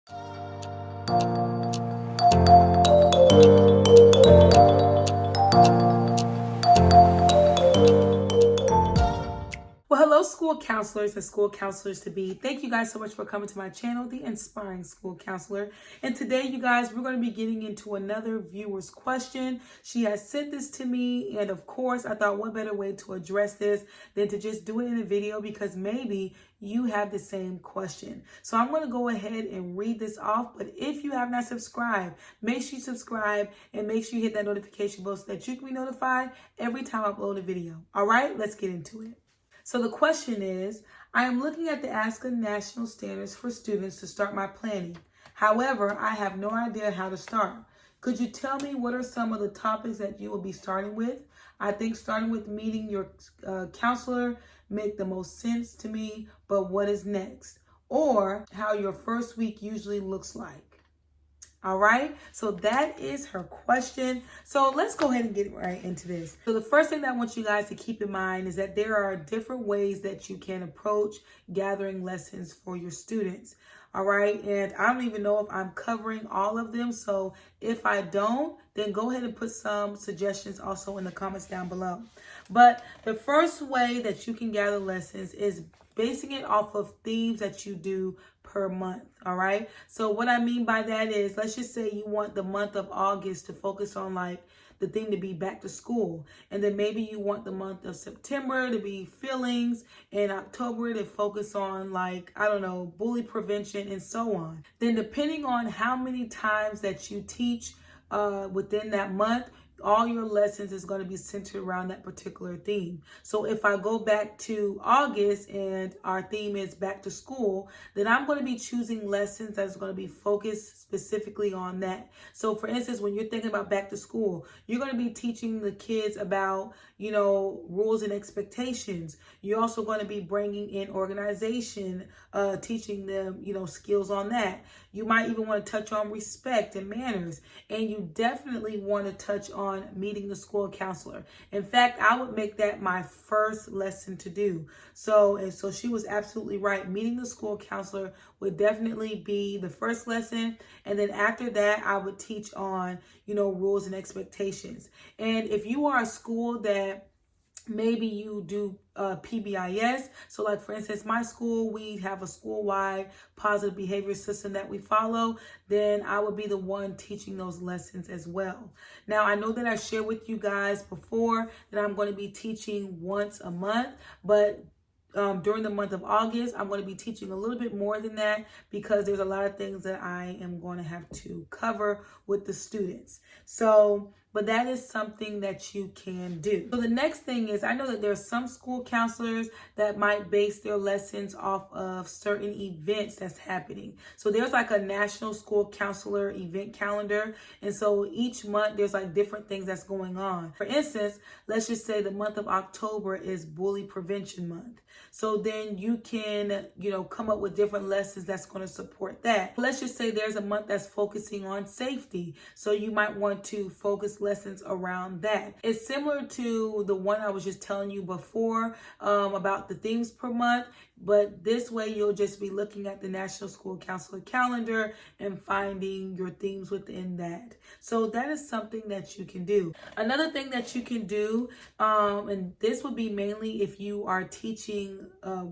Well, hello, school counselors and school counselors to be. Thank you guys so much for coming to my channel, The Inspiring School Counselor. And today, you guys, we're going to be getting into another viewer's question. She has sent this to me, and of course, I thought what better way to address this than to just do it in a video, because maybe you have the same question. So I'm going to go ahead and read this off. But if you have not subscribed, make sure you subscribe and make sure you hit that notification bell so that you can be notified every time I upload a video. All right, let's get into it. So the question is, I am looking at the ASCA national standards for students to start my planning. However, I have no idea how to start. Could you tell me what are some of the topics that you will be starting with? I think starting with meeting your counselor make the most sense to me, but what is next? Or how your first week usually looks like. All right, so that is her question. So let's go ahead and get right into this. So the first thing that I want you guys to keep in mind is that there are different ways that you can approach gathering lessons for your students. All right, and I don't even know if I'm covering all of them. So if I don't, then go ahead and put some suggestions also in the comments down below. But the first way that you can gather lessons is basing it off of themes that you do per month. All right. So what I mean by that is, let's just say you want the month of August to focus on like the theme to be back to school. And then maybe you want the month of September to be feelings, and October to focus on like, I don't know, bully prevention and so on. Then depending on how many times that you teach within that month, all your lessons is going to be centered around that particular theme. So if I go back to August and our theme is back to school, then I'm going to be choosing lessons that's going to be focused specifically on that. So for instance, when you're thinking about back to school, you're going to be teaching the kids about, rules and expectations. You're also going to be bringing in organization, teaching them, skills on that. You might even want to touch on respect and manners. And you definitely want to touch on meeting the school counselor. In fact, I would make that my first lesson to do. So she was absolutely right. Meeting the school counselor would definitely be the first lesson. And then after that, I would teach on, rules and expectations. And if you are a school that maybe you do PBIS. So like, for instance, my school, we have a school-wide positive behavior system that we follow. Then I would be the one teaching those lessons as well. Now, I know that I shared with you guys before that I'm going to be teaching once a month, but during the month of August, I'm going to be teaching a little bit more than that because there's a lot of things that I am going to have to cover with the students. But that is something that you can do. So the next thing is, I know that there are some school counselors that might base their lessons off of certain events that's happening. So there's like a national school counselor event calendar. And so each month there's like different things that's going on. For instance, let's just say the month of October is bully prevention month. So then you can, come up with different lessons that's going to support that. Let's just say there's a month that's focusing on safety. So you might want to focus lessons around that. It's similar to the one I was just telling you before about the themes per month. But this way, you'll just be looking at the National School Counselor calendar and finding your themes within that. So that is something that you can do. Another thing that you can do, and this would be mainly if you are teaching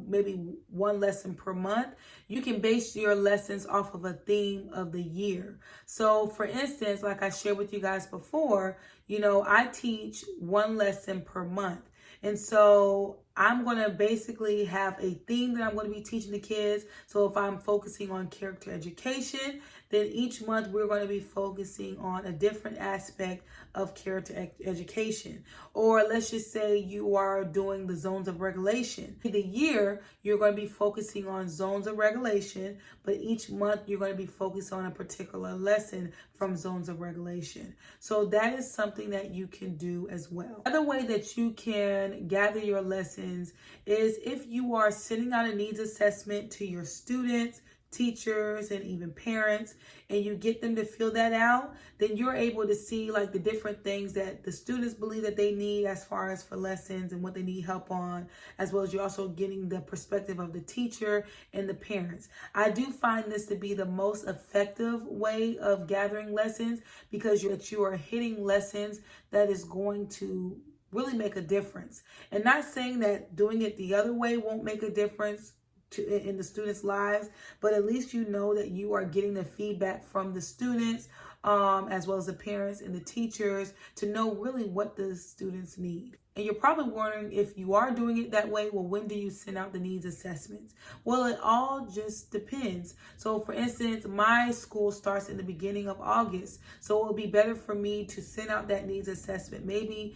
maybe one lesson per month, you can base your lessons off of a theme of the year. So for instance, like I shared with you guys before, I teach one lesson per month. And so I'm going to basically have a theme that I'm going to be teaching the kids. So if I'm focusing on character education, then each month we're going to be focusing on a different aspect of character education. Or let's just say you are doing the zones of regulation. The year, you're going to be focusing on zones of regulation, but each month you're going to be focused on a particular lesson from zones of regulation. So that is something that you can do as well. Another way that you can gather your lessons is if you are sending out a needs assessment to your students, teachers and even parents, and you get them to fill that out, then you're able to see like the different things that the students believe that they need as far as for lessons and what they need help on, as well as you're also getting the perspective of the teacher and the parents. I do find this to be the most effective way of gathering lessons, because you are hitting lessons that is going to really make a difference. And not saying that doing it the other way won't make a difference in the students' lives, but at least you know that you are getting the feedback from the students, as well as the parents and the teachers, to know really what the students need. And you're probably wondering, if you are doing it that way, well, when do you send out the needs assessments? Well, it all just depends. So for instance, my school starts in the beginning of August. So it will be better for me to send out that needs assessment maybe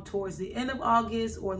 towards the end of August, or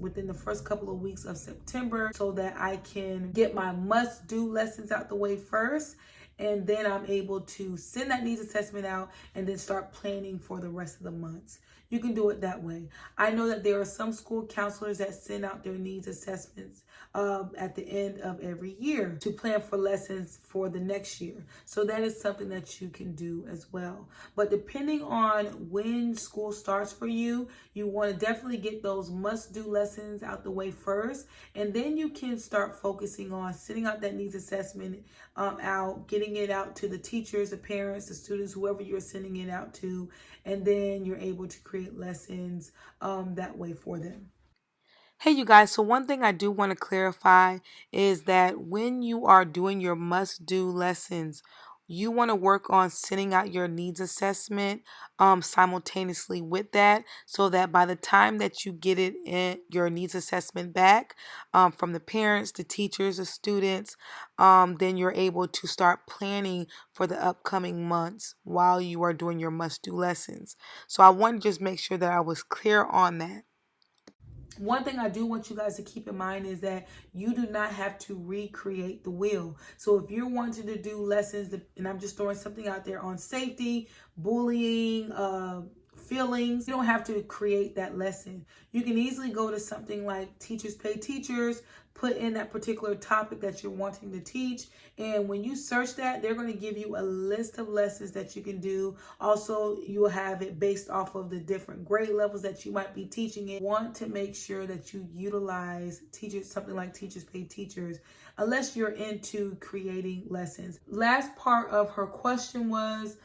within the first couple of weeks of September, so that I can get my must-do lessons out the way first. And then I'm able to send that needs assessment out and then start planning for the rest of the months. You can do it that way. I know that there are some school counselors that send out their needs assessments at the end of every year to plan for lessons for the next year. So that is something that you can do as well. But depending on when school starts for you, you want to definitely get those must-do lessons out the way first. And then you can start focusing on sending out that needs assessment out, getting it out to the teachers, the parents, the students, whoever you're sending it out to. And then you're able to create lessons that way for them. Hey, you guys, so one thing I do want to clarify is that when you are doing your must-do lessons, you want to work on sending out your needs assessment simultaneously with that, so that by the time that you get your needs assessment back from the parents, the teachers, the students, then you're able to start planning for the upcoming months while you are doing your must-do lessons. So I want to just make sure that I was clear on that. One thing I do want you guys to keep in mind is that you do not have to recreate the wheel. So if you're wanting to do lessons, and I'm just throwing something out there on safety, bullying, feelings, you don't have to create that lesson. You can easily go to something like Teachers Pay Teachers, put in that particular topic that you're wanting to teach. And when you search that, they're going to give you a list of lessons that you can do. Also, you will have it based off of the different grade levels that you might be teaching in. You want to make sure that you utilize something like Teachers Pay Teachers, unless you're into creating lessons. Last part of her question was,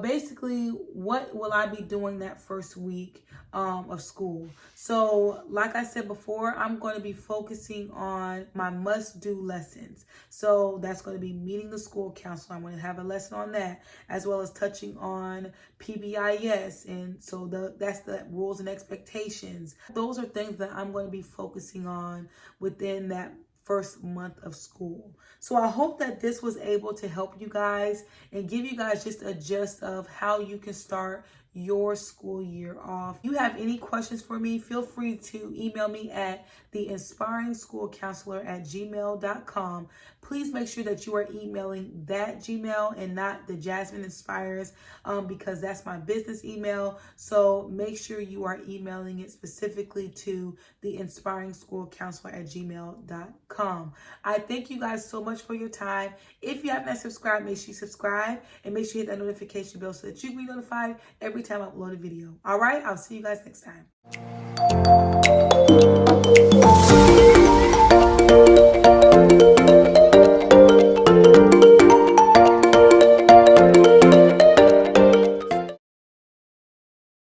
basically, what will I be doing that first week of school? So like I said before, I'm going to be focusing on my must-do lessons. So that's going to be meeting the school counselor. I'm going to have a lesson on that, as well as touching on PBIS. And so that's the rules and expectations. Those are things that I'm going to be focusing on within that first month of school. So I hope that this was able to help you guys and give you guys just a gist of how you can start your school year off. If you have any questions for me, feel free to email me at theinspiringschoolcounselor@gmail.com. Please make sure that you are emailing that Gmail and not the Jasmine Inspires, because that's my business email. So make sure you are emailing it specifically to theinspiringschoolcounselor@gmail.com. I thank you guys so much for your time. If you have not subscribed, make sure you subscribe and make sure you hit that notification bell so that you can be notified every time I upload a video. All right, I'll see you guys next time.